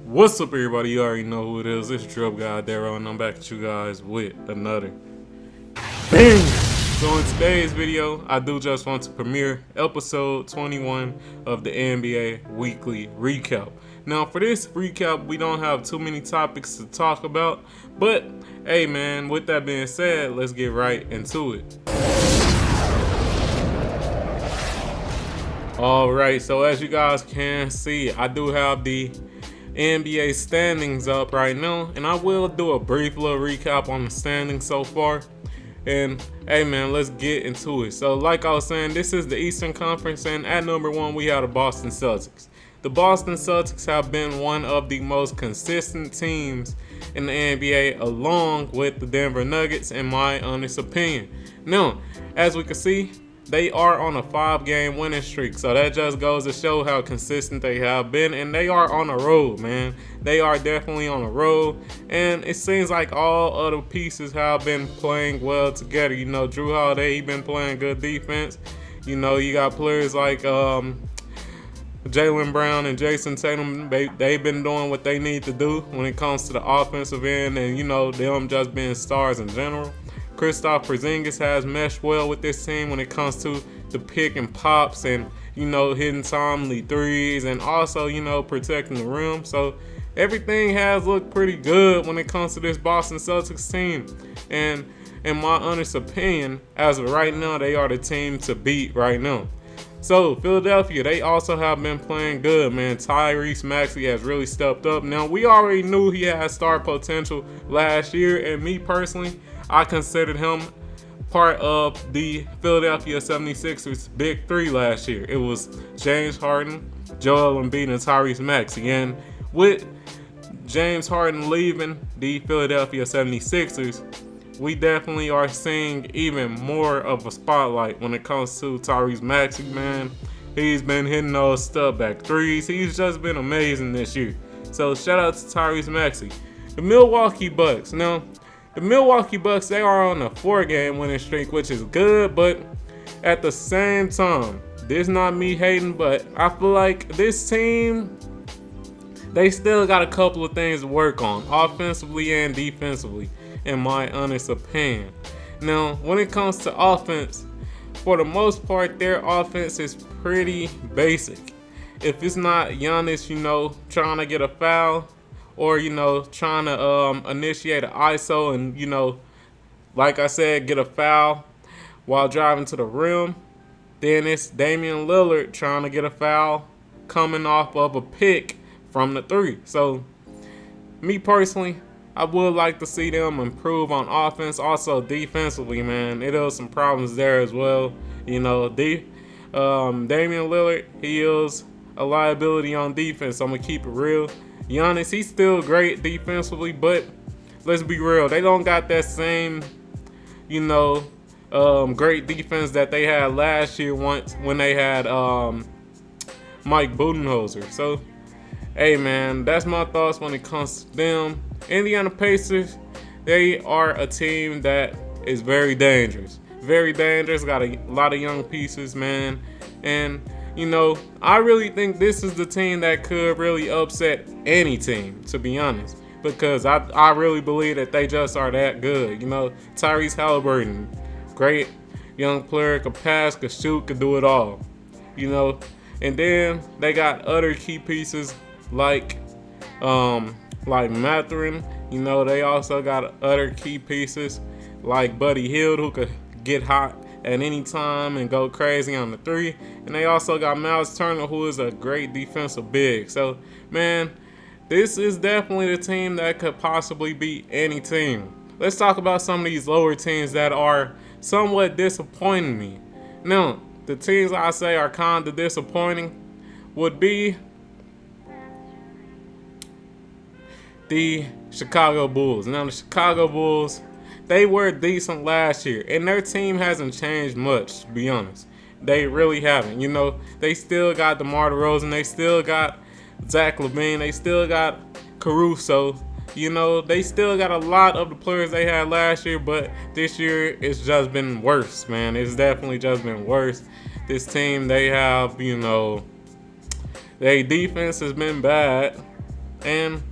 What's up, everybody? You already know who it is. It's DripGodDero, and I'm back at you guys with another bang. So in today's video, I do just want to premiere episode 21 of the NBA Weekly Recap. Now, for this recap, we don't have too many topics to talk about, but hey, man, with that being said, let's get right into it. Alright, so as you guys can see, I do have the NBA standings up right now, and I will do a brief little recap on the standings so far. And hey, man, let's get into it. So like I was saying, this is the Eastern Conference, and at number one we have the Boston Celtics. The Boston Celtics have been one of the most consistent teams in the NBA, along with the Denver Nuggets, in my honest opinion. Now, as we can see, they are on a 5-game winning streak, so that just goes to show how consistent they have been, and they are on a roll, man. They are definitely on a roll, and it seems like all other pieces have been playing well together. You know, Drew Holiday, he been playing good defense. You know, you got players like Jaylen Brown and Jason Tatum. They've been doing what they need to do when it comes to the offensive end, and you know, them just being stars in general. Kristaps Porzingis has meshed well with this team when it comes to the pick and pops and, you know, hitting timely threes and also, you know, protecting the rim. So everything has looked pretty good when it comes to this Boston Celtics team. And in my honest opinion, as of right now, they are the team to beat right now. So Philadelphia, they also have been playing good, man. Tyrese Maxey has really stepped up. Now, we already knew he had star potential last year, and me personally, I considered him part of the Philadelphia 76ers big three last year. It was James Harden, Joel Embiid, and Tyrese Maxey. And with James Harden leaving the Philadelphia 76ers, we definitely are seeing even more of a spotlight when it comes to Tyrese Maxey, man. He's been hitting those step-back threes. He's just been amazing this year. So shout out to Tyrese Maxey. The Milwaukee Bucks. Now, the Milwaukee Bucks, they are on a 4-game winning streak, which is good, but at the same time, this not me hating, but I feel like this team, they still got a couple of things to work on, offensively and defensively, in my honest opinion. Now, when it comes to offense, for the most part, their offense is pretty basic. If it's not Giannis, you know, trying to get a foul, or, you know, trying to initiate an ISO and, you know, like I said, get a foul while driving to the rim, then it's Damian Lillard trying to get a foul coming off of a pick from the three. So, me personally, I would like to see them improve on offense. Also, defensively, man, it is some problems there as well. You know, Damian Lillard, he is a liability on defense. I'm going to keep it real. Giannis, he's still great defensively, but let's be real, they don't got that same, you know, great defense that they had last year once when they had Mike Budenholzer. So, hey, man, that's my thoughts when it comes to them. Indiana Pacers, they are a team that is very dangerous. Very dangerous, got a lot of young pieces, man, and you know, I really think this is the team that could really upset any team, to be honest, because I really believe that they just are that good. You know, Tyrese Halliburton, great young player, could pass, could shoot, could do it all. You know, and then they got other key pieces like Mathurin. You know, they also got other key pieces like Buddy Hield, who could get hot at any time and go crazy on the three. And they also got Miles Turner, who is a great defensive big. So, man, this is definitely the team that could possibly beat any team. Let's talk about some of these lower teams that are somewhat disappointing me. Now, the teams I say are kind of disappointing would be the Chicago Bulls. Now, the Chicago Bulls, they were decent last year, and their team hasn't changed much, to be honest. They really haven't. You know, they still got DeMar DeRozan, they still got Zach Lavine, they still got Caruso. You know, they still got a lot of the players they had last year, but this year it's just been worse, man. It's definitely just been worse. This team, they have, you know, their defense has been bad. and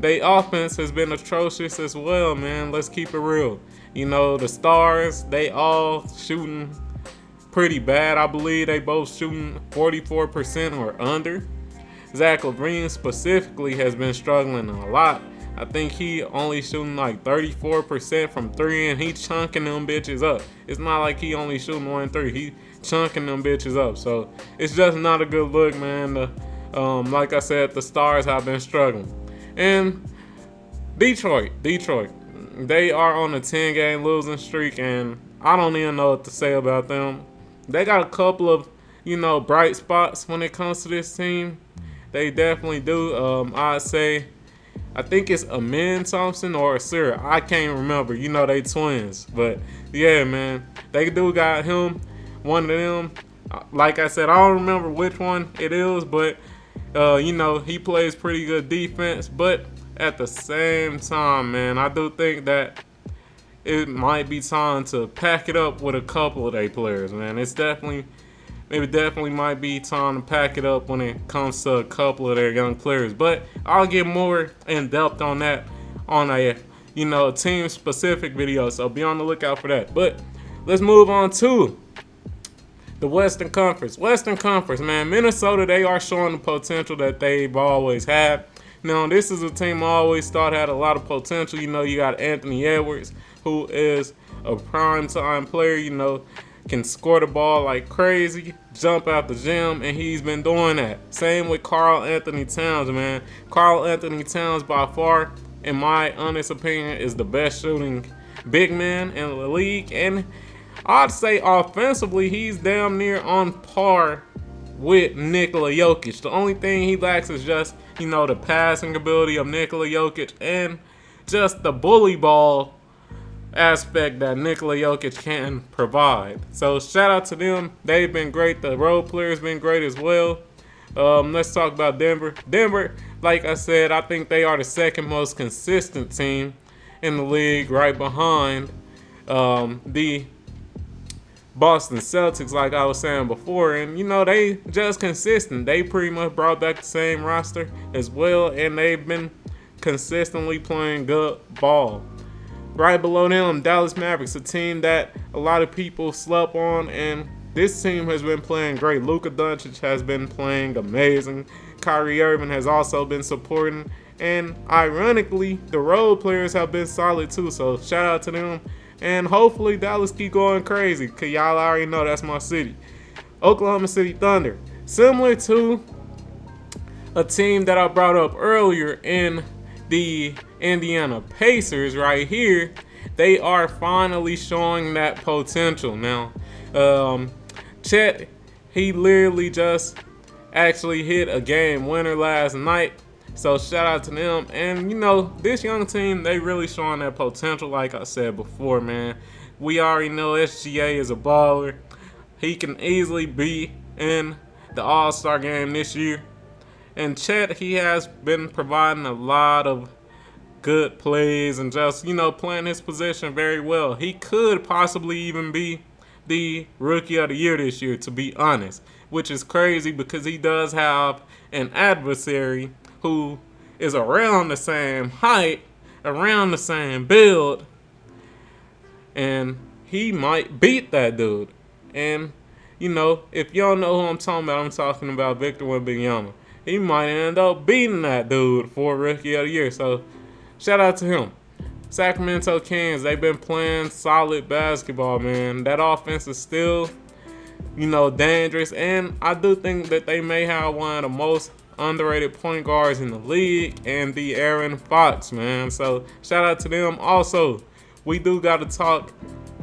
they offense has been atrocious as well, man. Let's keep it real. You know, the stars, they all shooting pretty bad. I believe they both shooting 44% or under. Zach Lavine specifically has been struggling a lot. I think he only shooting like 34% from three, and he chunking them bitches up. It's not like he only shooting 1-3. He chunking them bitches up. So it's just not a good look, man. Like I said, the stars have been struggling. And Detroit, they are on a 10-game losing streak, and I don't even know what to say about them. They got a couple of, bright spots when it comes to this team. They definitely do. I'd say, I think it's Amin Thompson or Asir. I can't remember. They twins. But, yeah, man, they do got him, one of them. Like I said, I don't remember which one it is, but, he plays pretty good defense. But at the same time, man, I do think that it might be time to pack it up with a couple of their players, man. It definitely might be time to pack it up when it comes to a couple of their young players. But I'll get more in depth on that on a, team-specific video, so be on the lookout for that. But let's move on to the Western Conference. Western Conference, man, Minnesota, they are showing the potential that they've always had. Now, this is a team I always thought had a lot of potential. You got Anthony Edwards, who is a prime-time player, can score the ball like crazy, jump out the gym, and he's been doing that. Same with Karl Anthony Towns, man. Karl Anthony Towns, by far, in my honest opinion, is the best shooting big man in the league. And I'd say offensively, he's damn near on par with Nikola Jokic. The only thing he lacks is just, the passing ability of Nikola Jokic and just the bully ball aspect that Nikola Jokic can provide. So shout out to them. They've been great. The role players been great as well. Let's talk about Denver. Denver, like I said, I think they are the second most consistent team in the league, right behind the Boston Celtics, like I was saying before. And, they just consistent. They pretty much brought back the same roster as well, and they've been consistently playing good ball. Right below them, Dallas Mavericks, a team that a lot of people slept on, and this team has been playing great. Luka Doncic has been playing amazing. Kyrie Irving has also been supporting, and ironically, the role players have been solid too, so shout out to them. And hopefully Dallas keep going crazy, because y'all already know that's my city. Oklahoma City Thunder, similar to a team that I brought up earlier in the Indiana Pacers right here, they are finally showing that potential. Now, Chet, he literally just actually hit a game winner last night. So shout out to them. And, this young team, they really showing that potential like I said before, man. We already know SGA is a baller. He can easily be in the All-Star game this year. And Chet, he has been providing a lot of good plays and just, playing his position very well. He could possibly even be the Rookie of the Year this year, to be honest, which is crazy because he does have an adversary who is around the same height, around the same build, and he might beat that dude. And, if y'all know who I'm talking about Victor Wembanyama. He might end up beating that dude for Rookie of the Year. So, shout out to him. Sacramento Kings, they've been playing solid basketball, man. That offense is still, dangerous. And I do think that they may have one of the most underrated point guards in the league, and the Aaron Fox, man. So, shout out to them. Also, we do got to talk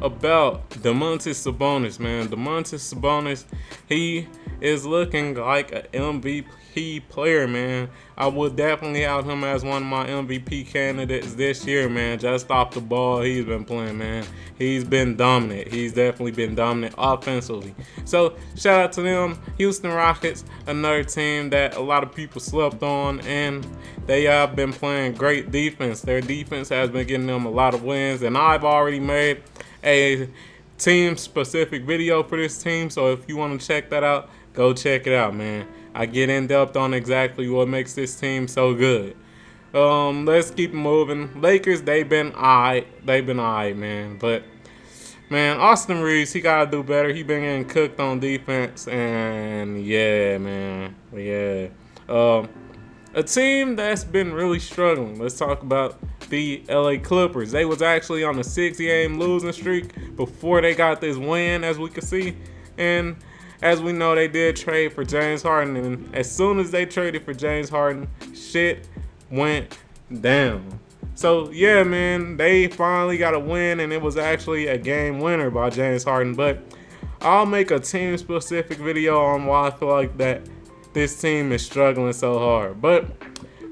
about Domantas Sabonis, man. Domantas Sabonis, he is looking like an MVP player, man. I would definitely have him as one of my MVP candidates this year, man. Just off the ball, he's been playing, man. He's been dominant. He's definitely been dominant offensively. So, shout out to them. Houston Rockets, another team that a lot of people slept on, and they have been playing great defense. Their defense has been getting them a lot of wins, and I've already made a team-specific video for this team, so if you want to check that out, go check it out, man. I get in depth on exactly what makes this team so good. Let's keep moving. Lakers, they've been alright. They've been alright, man. But man, Austin Reeves, he gotta do better. He been getting cooked on defense, and yeah, man, yeah. A team that's been really struggling. Let's talk about the LA Clippers. They was actually on a 6-game losing streak before they got this win, as we can see. And as we know, they did trade for James Harden. And as soon as they traded for James Harden, shit went down. So, yeah, man, they finally got a win, and it was actually a game winner by James Harden. But I'll make a team-specific video on why I feel like that this team is struggling so hard. But,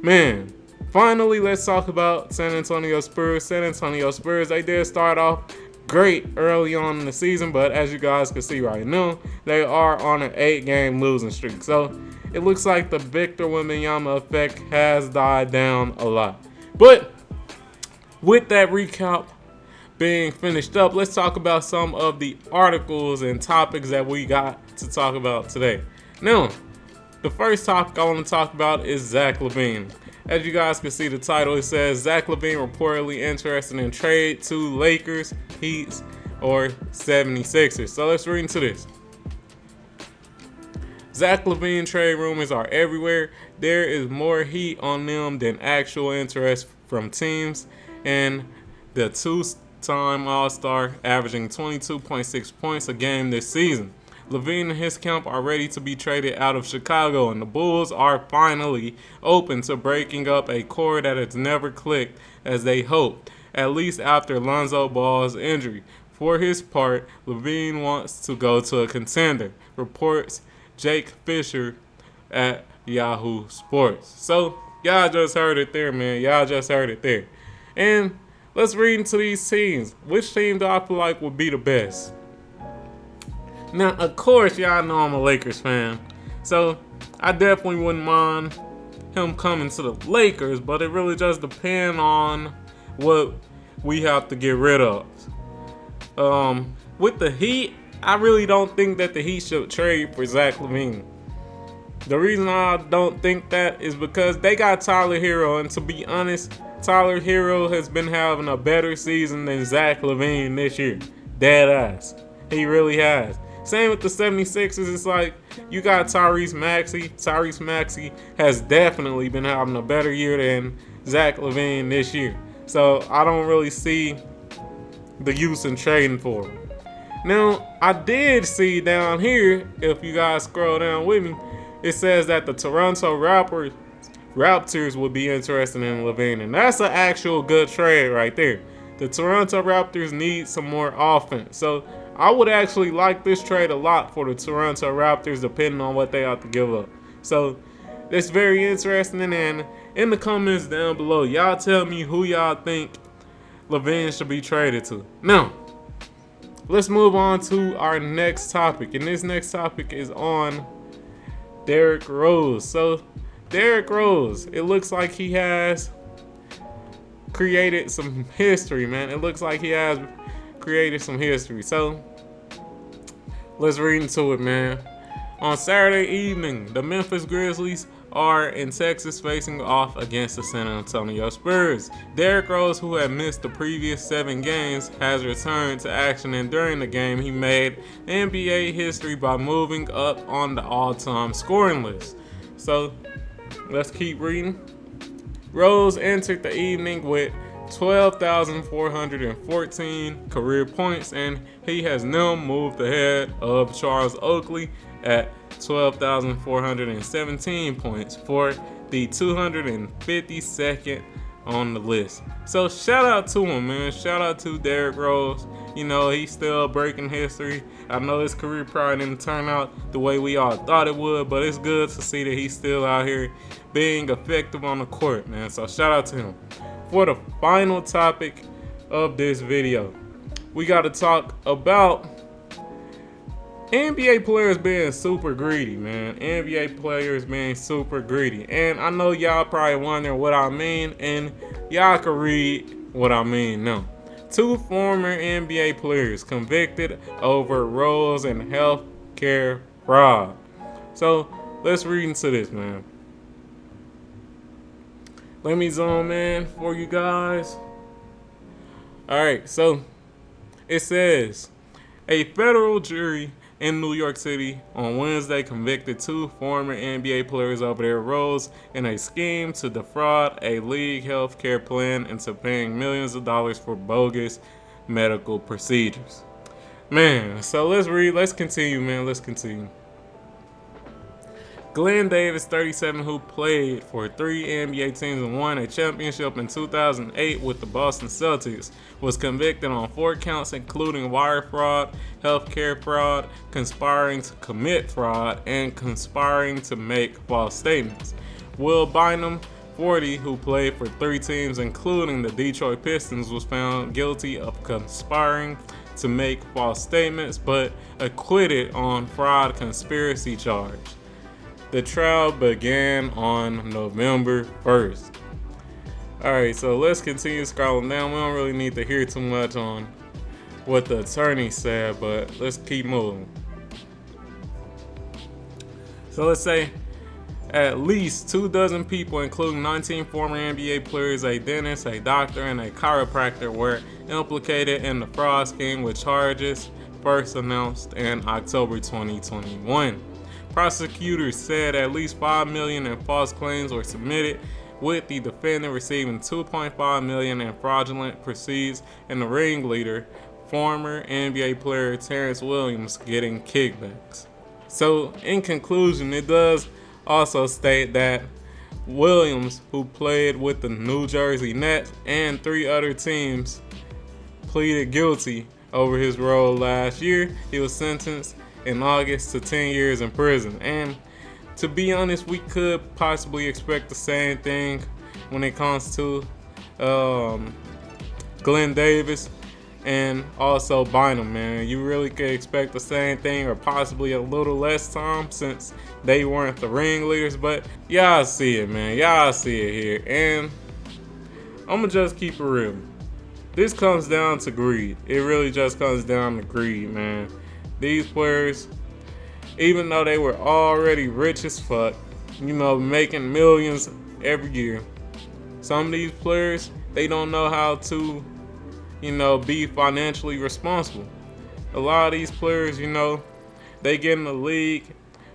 man, finally, let's talk about San Antonio Spurs. San Antonio Spurs, they did start off great early on in the season, but as you guys can see right now, they are on an 8-game losing streak. So it looks like the Victor Wembanyama effect has died down a lot. But with that recap being finished up, let's talk about some of the articles and topics that we got to talk about today. Now, the first topic I want to talk about is Zach Lavine. As you guys can see the title, it says Zach Lavine reportedly interested in trade to Lakers, Heat, or 76ers. So let's read into this. Zach Lavine trade rumors are everywhere. There is more heat on them than actual interest from teams. And the two-time All-Star averaging 22.6 points a game this season. Lavine and his camp are ready to be traded out of Chicago, and the Bulls are finally open to breaking up a core that has never clicked as they hoped, at least after Lonzo Ball's injury. For his part, Lavine wants to go to a contender, reports Jake Fisher at Yahoo Sports. So, y'all just heard it there, man. Y'all just heard it there. And let's read into these teams. Which team do I feel like would be the best? Now, of course, y'all know I'm a Lakers fan, so I definitely wouldn't mind him coming to the Lakers, but it really just depends on what we have to get rid of. With the Heat, I really don't think that the Heat should trade for Zach Lavine. The reason I don't think that is because they got Tyler Hero, and to be honest, Tyler Hero has been having a better season than Zach Lavine this year. Dead ass. He really has. Same with the 76ers. It's like you got Tyrese Maxey. Tyrese Maxey has definitely been having a better year than Zach Lavine this year. So I don't really see the use in trading for him. Now, I did see down here, if you guys scroll down with me, it says that the Toronto Raptors would be interested in Lavine. And that's an actual good trade right there. The Toronto Raptors need some more offense. So I would actually like this trade a lot for the Toronto Raptors, depending on what they have to give up. So it's very interesting. And in the comments down below, y'all tell me who y'all think Lavine should be traded to. Now, let's move on to our next topic. And this next topic is on Derrick Rose. So Derrick Rose, it looks like he has created some history, man. It looks like he has created some history. So let's read into it, man. On Saturday evening, the Memphis Grizzlies are in Texas facing off against the San Antonio Spurs. Derrick Rose, who had missed the previous 7 games, has returned to action, and during the game he made NBA history by moving up on the all-time scoring list. So let's keep reading. Rose entered the evening with 12,414 career points, and he has now moved ahead of Charles Oakley at 12,417 points for the 252nd on the list. So shout out to him, man. Shout out to Derrick Rose. You know, he's still breaking history. I know his career probably didn't turn out the way we all thought it would, but it's good to see that he's still out here being effective on the court, man. So shout out to him. For the final topic of this video, we got to talk about NBA players being super greedy, man. NBA players being super greedy. And I know y'all probably wondering what I mean, and y'all can read what I mean now. 2 former NBA players convicted over roles in health care fraud. So let's read into this, man. Let me zoom in for you guys. Alright, so it says a federal jury in New York City on Wednesday convicted two former NBA players over their roles in a scheme to defraud a league health care plan into paying millions of dollars for bogus medical procedures. Man, so let's continue, man. Let's continue. Glenn Davis, 37, who played for 3 NBA teams and won a championship in 2008 with the Boston Celtics, was convicted on 4 counts including wire fraud, healthcare fraud, conspiring to commit fraud, and conspiring to make false statements. Will Bynum, 40, who played for 3 teams including the Detroit Pistons, was found guilty of conspiring to make false statements but acquitted on fraud conspiracy charge. The trial began on November 1st. Alright, so let's continue scrolling down. We don't really need to hear too much on what the attorney said, but let's keep moving. So let's say at least 24 people, including 19 former NBA players, a dentist, a doctor, and a chiropractor, were implicated in the fraud scheme, with charges first announced in October 2021. Prosecutors said at least $5 million in false claims were submitted, with the defendant receiving $2.5 million in fraudulent proceeds and the ringleader, former NBA player Terrence Williams, getting kickbacks. So, in conclusion, it does also state that Williams, who played with the New Jersey Nets and 3 other teams, pleaded guilty over his role last year. He was sentenced in August to 10 years in prison. And to be honest, we could possibly expect the same thing when it comes to Glenn Davis and also Bynum, man. You really could expect the same thing or possibly a little less time since they weren't the ringleaders. But y'all see it, man. Y'all see it here. And I'm going to just keep it real. This comes down to greed. It really just comes down to greed, man. These players, even though they were already rich as fuck, making millions every year, some of these players, they don't know how to, be financially responsible. A lot of these players, they get in the league,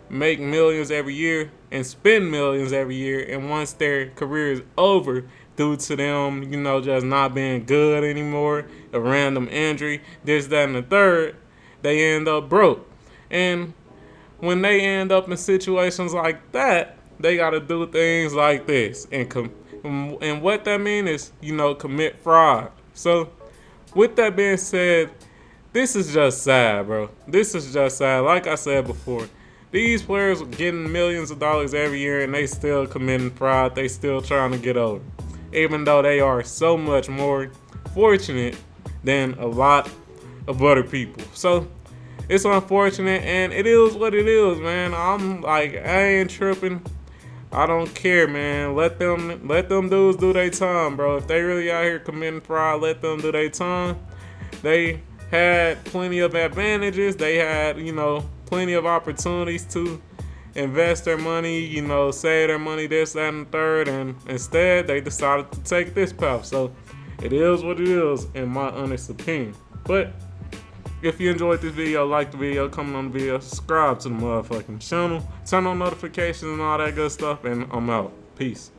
make millions every year, and spend millions every year, and once their career is over, due to them, just not being good anymore, a random injury, this, that, and the third, they end up broke. And when they end up in situations like that, they got to do things like this. And what that means is, commit fraud. So, with that being said, this is just sad, bro. This is just sad. Like I said before, these players are getting millions of dollars every year and they still committing fraud. They still trying to get over. Even though they are so much more fortunate than a lot of other people. So it's unfortunate and it is what it is, man. I'm like, I ain't tripping. I don't care, man. Let them dudes do their time, bro. If they really out here committing fraud, let them do their time. They had plenty of advantages. They had, plenty of opportunities to invest their money, save their money, this, that, and the third, and instead they decided to take this path. So it is what it is, in my honest opinion. But if you enjoyed this video, like the video, comment on the video, subscribe to the motherfucking channel, turn on notifications and all that good stuff, and I'm out. Peace.